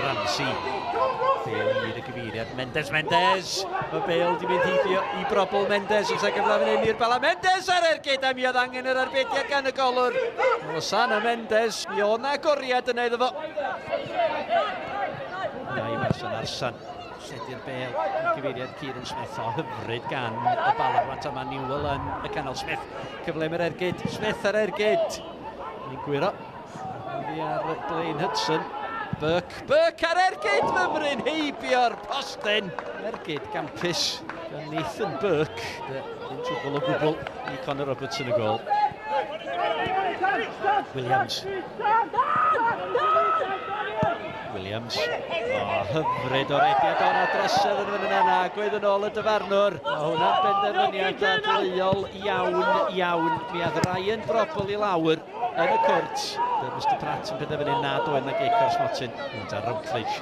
Ramsey. Bale i'r gyfeiriad. Mendes. Mae Bale di mynd heibio i brobl Mendes. Os gyfle fan hyn i'r bala. Mendes ar ergyd a mi oedd angen yr arbediad gan y golwr. Osan a Mendes. Mi oedd na goriad yna iddo fo. Na i Marsan Arsan. Lledu'r Bale. Gyfeiriad Kieran Smith o hyfryd gan y bala. Rwan yma Newell yn y canol. Smith. Cyflem yr ergyd. Smith ar ergyd. Ni'n gwiro. Fi ar Blaine Hudson. Burke ar ergyd fymryn heibio'r postyn. Ergyd Gampus gan Nathan Burke. Yn trwbl o gwbl i Connor Robertson y gol. Williams. Hyfryd o'r ediad o'n adresedd yn fan yna. Gwydd yn ôl y dyfarnwr. Mae hwnna'n benderfyniad dadleuol iawn. Mi oedd Ryan Brobl i lawr yn y cwrt. Mr Pratt yn penderfynu nad oedd na Gaker Smotin. Ond ar Routledge.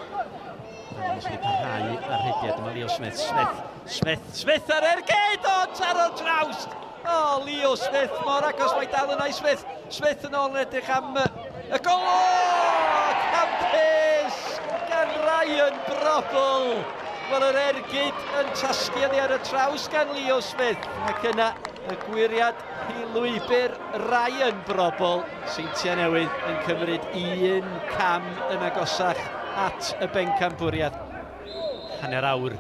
Mae'n sy'n ei parhau ar hediad. Mae Leo Smith. Smith ar ergyd! O, taro trawst! O, Leo Smith. Mor agos mae dal yna i Smith. Smith yn ôl yn edrych am y gol! Campus! Gan Ryan Brobl. Wel, yr ergyd yn tasgu ar y traws gan Leo Smith. Ac yna y gwiriad i lwybr Ryan Brobl. Seintiau newydd yn cymryd 1 cam yn agosach at y bencampwriad. Hanner awr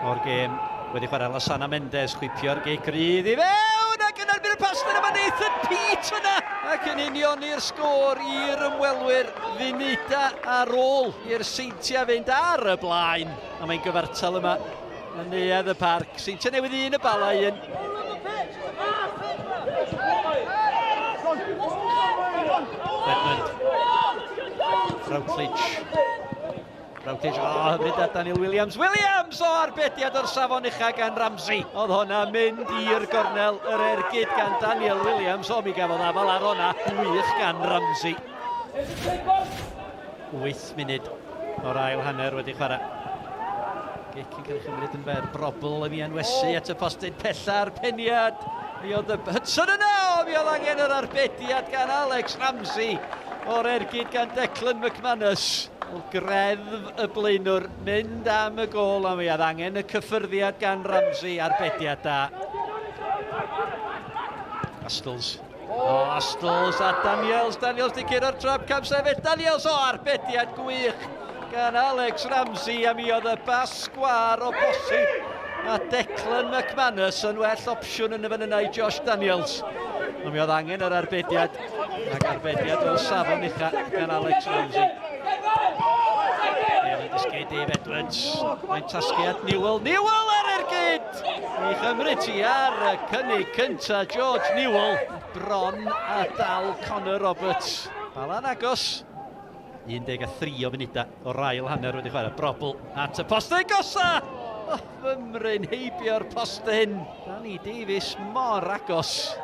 o'r gêm wedi chwarae Lasana Mendes, chwipio'r gei grydd i fewn ac yn erbyn y pastyn yma Nathan Peat yna. Ac yn union i'r sgôr i'r ymwelwyr funuda ar ôl i'r Seintiau fynd ar y blaen. A mae'n gyfartal yma yn neuadd y parc. Seintiau newydd 1 y bala 1. Redmond. Routledge, hyfryd a Daniel Williams. O arbediad o'r safon ucha gan Ramsey. Oedd hwnna mynd i'r gornel yr ergyd gan Daniel Williams. O, mi gafodd afal ar hwnna. Gwych gan Ramsey. 8 munud o'r ail hanner wedi chwarae. Gic yn cael ei chymryd yn fer. Brobl yn ei anwesu at y postyn pella'r peniad. Mi oedd y Hudson yna. Mi oedd angen yr arbediad gan Alex Ramsey. O'r ergyd gan Declan McManus. Greddf y blaenwr mynd am y gol a mi oedd angen y cyffyrddiad gan Ramsey arbediad da. Astles a Daniels di curo'r trap cam sefyll. Daniels o arbediad gwych gan Alex Ramsey a mi oedd y bas sgwar o bosib a Declan McManus yn well opsiwn yn y fan yna i Josh Daniels. A mi oedd angen yr arbediad ac arbediad o safon ucha gan Alex Ramsey. Dysgu Dave Edwards, mae'n tasgu at Newell ar ergyd! I chymryd ti ar y cynnig cynta George Newell, bron a dal Connor Roberts. Bala'n agos, 13 o funuda o'r ail hanner wedi chwarae. Brobl at y postyn gosa! Fymryn heibio'r postyn. Danny Davies mor agos.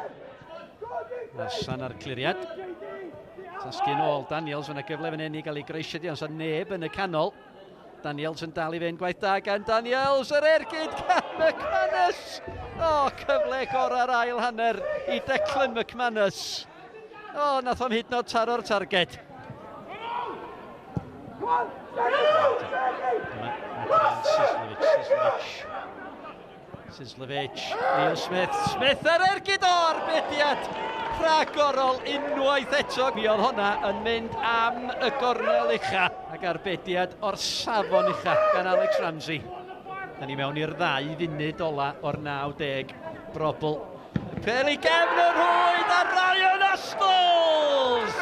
Allan ar cliriad. Tasgu nôl Daniels fyna gyfle fan hyn i gael ei greisio di, ond so neb yn y canol. Daniels yn dal i fynd gwaith da gan Daniels, yr ergyd gan McManus. O, cyfle gorau'r ail hanner i Declan McManus. O, nath o'm hyd yn oed taro'r targed. Sislevich, Leo Smith ar ergyd o'r arbediad rhagorol unwaith eto. Mi oedd hwnna yn mynd am y gornel ucha ac arbediad o'r safon ucha gan Alex Ramsey. Da ni mewn i'r 2 funud ola o'r 90. Brobl. Pel i gefn y rwyd a Ryan Astles!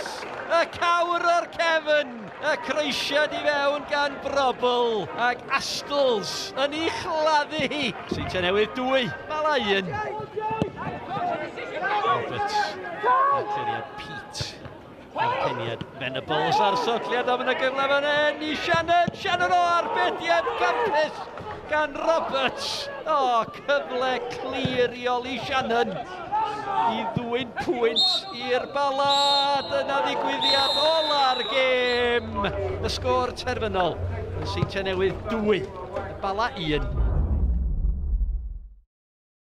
Y cawr o'r cefn, y creisiad i fewn gan Brobl ac Astles yn ei chladdu. Seintiau newydd 2, bala 1. Roberts, cliriad Pete. A'r peniad Venables ar sotliad o fyna gyfle fan hyn i Shannon o arbediad Campus gan Roberts. O, cyfle cliriol i Shannon i ddwyn pwynt i'r bala. Dyna ddigwyddiad ola'r gêm. Y sgôr terfynol. Seintiau newydd 2, y bala 1.